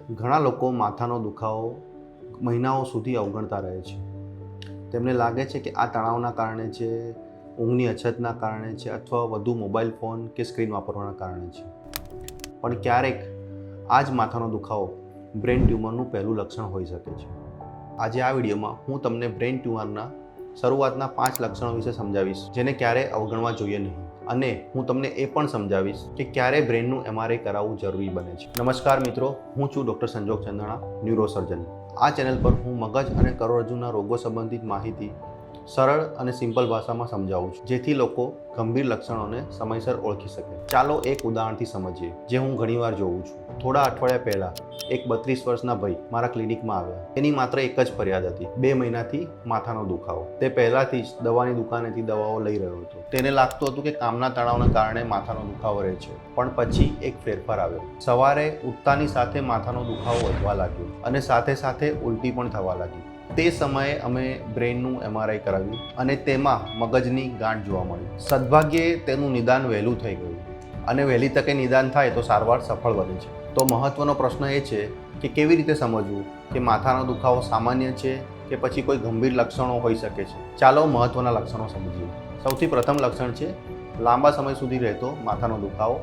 ઘણા લોકો માથાનો દુખાવો મહિનાઓ સુધી અવગણતા રહે છે. તેમને લાગે છે કે આ તણાવના કારણે છે, ઊંઘની અછતના કારણે છે અથવા વધુ મોબાઈલ ફોન કે સ્ક્રીન વાપરવાના કારણે છે. પણ ક્યારેક આ જ માથાનો દુખાવો બ્રેન ટ્યુમરનું પહેલું લક્ષણ હોઈ શકે છે. આજે આ વિડીયોમાં હું તમને બ્રેન ટ્યુમરના શરૂઆતના 5 લક્ષણો વિશે સમજાવીશ, જેને ક્યારેય અવગણવા જોઈએ નહીં. અને હું તમને એ પણ સમજાવીશ કે ક્યારે બ્રેનનું MRI કરાવવું જરૂરી બને છે. નમસ્કાર મિત્રો, હું છું ડૉક્ટર સંજોગ ચંદાણા, ન્યુરોસર્જન. આ ચેનલ પર હું મગજ અને કરોડરજ્જુના રોગો સંબંધિત માહિતી સરળ અને સિમ્પલ ભાષામાં સમજાવું છું, જેથી લોકો ગંભીર લક્ષણોને સમયસર ઓળખી શકે. ચાલો એક ઉદાહરણથી સમજીએ, જે હું ઘણીવાર જોઉં છું. થોડા અઠવાડિયા પહેલાં એક 32 વર્ષના ભાઈ મારા ક્લિનિકમાં આવ્યા. એની માત્ર એક જ ફરિયાદ હતી, 2 મહિનાથી માથાનો દુખાવો. તે પહેલાથી જ દવાની દુકાનેથી દવાઓ લઈ રહ્યો હતો. તેને લાગતું હતું કે કામના તણાવના કારણે માથાનો દુખાવો રહે છે, પણ પછી એક ફેરફાર આવ્યો. સવારે ઉઠતાની સાથે માથાનો દુખાવો વધવા લાગ્યો અને સાથે સાથે ઉલટી પણ થવા લાગી. તે સમયે અમે બ્રેનનું MRI કરાવ્યું અને તેમાં મગજની ગાંઠ જોવા મળી. સદભાગ્યે તેનું નિદાન વહેલું થઈ ગયું, અને વહેલી તકે નિદાન થાય તો સારવાર સફળ બને છે. તો મહત્વનો પ્રશ્ન એ છે કે કેવી રીતે સમજવું કે માથાનો દુખાવો સામાન્ય છે કે પછી કોઈ ગંભીર લક્ષણો હોઈ શકે છે. ચાલો મહત્વના લક્ષણો સમજીએ. સૌથી પ્રથમ લક્ષણ છે લાંબા સમય સુધી રહેતો માથાનો દુખાવો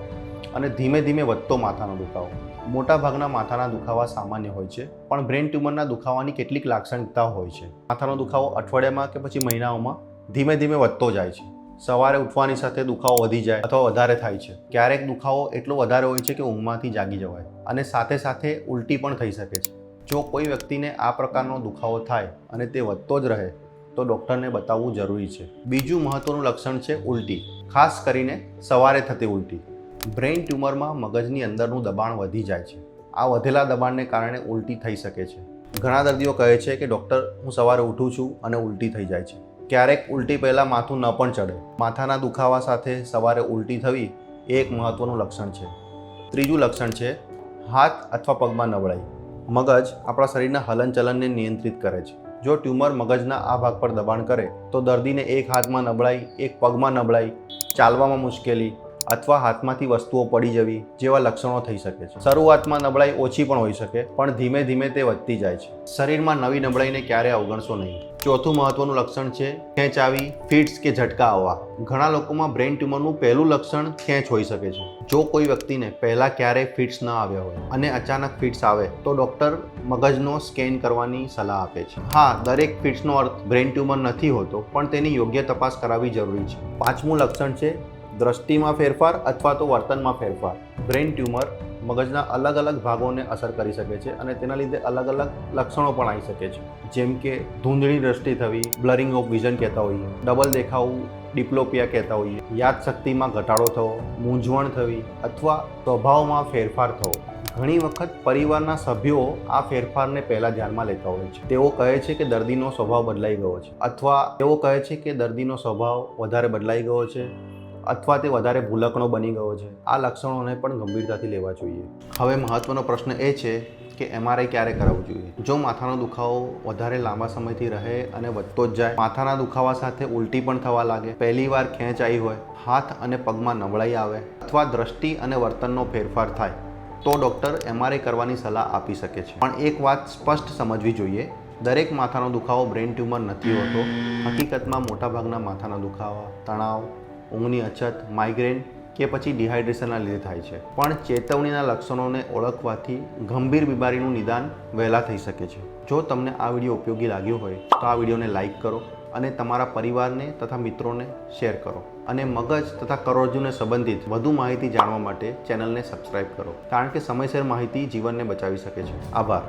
અને ધીમે ધીમે વધતો માથાનો દુખાવો. મોટાભાગના માથાના દુખાવા સામાન્ય હોય છે, પણ બ્રેન ટ્યુમરના દુખાવાની કેટલીક લાક્ષણિકતાઓ હોય છે. માથાનો દુખાવો અઠવાડિયામાં કે પછી મહિનાઓમાં ધીમે ધીમે વધતો જાય છે. સવારે ઉઠવાની સાથે દુખાવો વધી જાય અથવા વધારે થાય છે. ક્યારેક દુખાવો એટલો વધારે હોય છે કે ઊંઘમાંથી જાગી જવાય, અને સાથે સાથે ઉલટી પણ થઈ શકે છે. જો કોઈ વ્યક્તિને આ પ્રકારનો દુખાવો થાય અને તે વધતો જ રહે તો ડૉક્ટરને બતાવવું જરૂરી છે. બીજું મહત્વનું લક્ષણ છે ઉલટી, ખાસ કરીને સવારે થતી ઉલટી. બ્રેન ટ્યુમરમાં મગજની અંદરનું દબાણ વધી જાય છે. આ વધેલા દબાણને કારણે ઉલટી થઈ શકે છે. ઘણા દર્દીઓ કહે છે કે ડૉક્ટર, હું સવારે ઉઠું છું અને ઉલટી થઈ જાય છે. ક્યારેક ઉલટી પહેલાં માથું ન પણ ચડે. માથાના દુખાવા સાથે સવારે ઉલટી થવી એ એક મહત્વનું લક્ષણ છે. ત્રીજું લક્ષણ છે હાથ અથવા પગમાં નબળાઈ. મગજ આપણા શરીરના હલનચલનને નિયંત્રિત કરે છે. જો ટ્યુમર મગજના આ ભાગ પર દબાણ કરે તો દર્દીને એક હાથમાં નબળાઈ, એક પગમાં નબળાઈ, ચાલવામાં મુશ્કેલી અથવા હાથમાંથી વસ્તુઓ પડી જવી જેવા લક્ષણો થઈ શકે છે. શરૂઆતમાં નબળાઈ ઓછી પણ હોઈ શકે, પણ ધીમે ધીમે તે વધતી જાય છે. શરીરમાં નવી નબળાઈને ક્યારેય અવગણશો નહીં. ચોથું મહત્વનું લક્ષણ છે ખેંચ આવી, ફિટ્સ કે ઝટકા આવવા. ઘણા લોકોમાં બ્રેન ટ્યુમરનું પહેલું લક્ષણ ખેંચ હોઈ શકે છે. જો કોઈ વ્યક્તિને પહેલાં ક્યારેય ફિટ્સ ન આવ્યા હોય અને અચાનક ફિટ્સ આવે તો ડૉક્ટર મગજનો સ્કેન કરવાની સલાહ આપે છે. હા, દરેક ફિટ્સનો અર્થ બ્રેન ટ્યુમર નથી હોતો, પણ તેની યોગ્ય તપાસ કરાવવી જરૂરી છે. પાંચમું લક્ષણ છે દ્રષ્ટિમાં ફેરફાર અથવા તો વર્તનમાં ફેરફાર. બ્રેન ટ્યુમર મગજના અલગ અલગ ભાગોને અસર કરી શકે છે અને તેના લીધે અલગ અલગ લક્ષણો પણ આવી શકે છે, જેમ કે ધૂંધળી દ્રષ્ટિ થવી, બ્લરિંગ ઓફ વિઝન કહેતા હોઈએ, ડબલ દેખાવું, ડિપ્લોપિયા કહેતા હોઈએ, યાદશક્તિમાં ઘટાડો થવો, મૂંઝવણ થવી અથવા સ્વભાવમાં ફેરફાર થવો. ઘણી વખત પરિવારના સભ્યો આ ફેરફારને પહેલાં ધ્યાનમાં લેતા હોય છે. તેઓ કહે છે કે દર્દીનો સ્વભાવ બદલાઈ ગયો છે, અથવા તેઓ કહે છે કે દર્દીનો સ્વભાવ વધારે બદલાઈ ગયો છે, અથવા તે વધારે ભૂલકણો બની ગયો છે. આ લક્ષણોને પણ ગંભીરતાથી લેવા જોઈએ. હવે મહત્વનો પ્રશ્ન એ છે કે MRI ક્યારે કરાવવું જોઈએ. જો માથાનો દુખાવો વધારે લાંબા સમયથી રહે અને વધતો જ જાય, માથાના દુખાવા સાથે ઉલટી પણ થવા લાગે, પહેલીવાર ખેંચ આવી હોય, હાથ અને પગમાં નબળાઈ આવે અથવા દ્રષ્ટિ અને વર્તનનો ફેરફાર થાય, તો ડૉક્ટર MRI કરવાની સલાહ આપી શકે છે. પણ એક વાત સ્પષ્ટ સમજવી જોઈએ, દરેક માથાનો દુખાવો બ્રેન ટ્યુમર નથી હોતો. હકીકતમાં મોટાભાગના માથાના દુખાવા તણાવ, ઊંઘની અછત, માઇગ્રેન કે પછી ડિહાઇડ્રેશનના લીધે થાય છે. પણ ચેતવણીના લક્ષણોને ઓળખવાથી ગંભીર બીમારીનું નિદાન વહેલા થઈ શકે છે. જો તમને આ વિડીયો ઉપયોગી લાગ્યો હોય તો આ વિડીયોને લાઇક કરો અને તમારા પરિવારને તથા મિત્રોને શેર કરો. અને મગજ તથા કરોડરજ્જુને સંબંધિત વધુ માહિતી જાણવા માટે ચેનલને સબસ્ક્રાઇબ કરો, કારણ કે સમયસર માહિતી જીવનને બચાવી શકે છે. આભાર.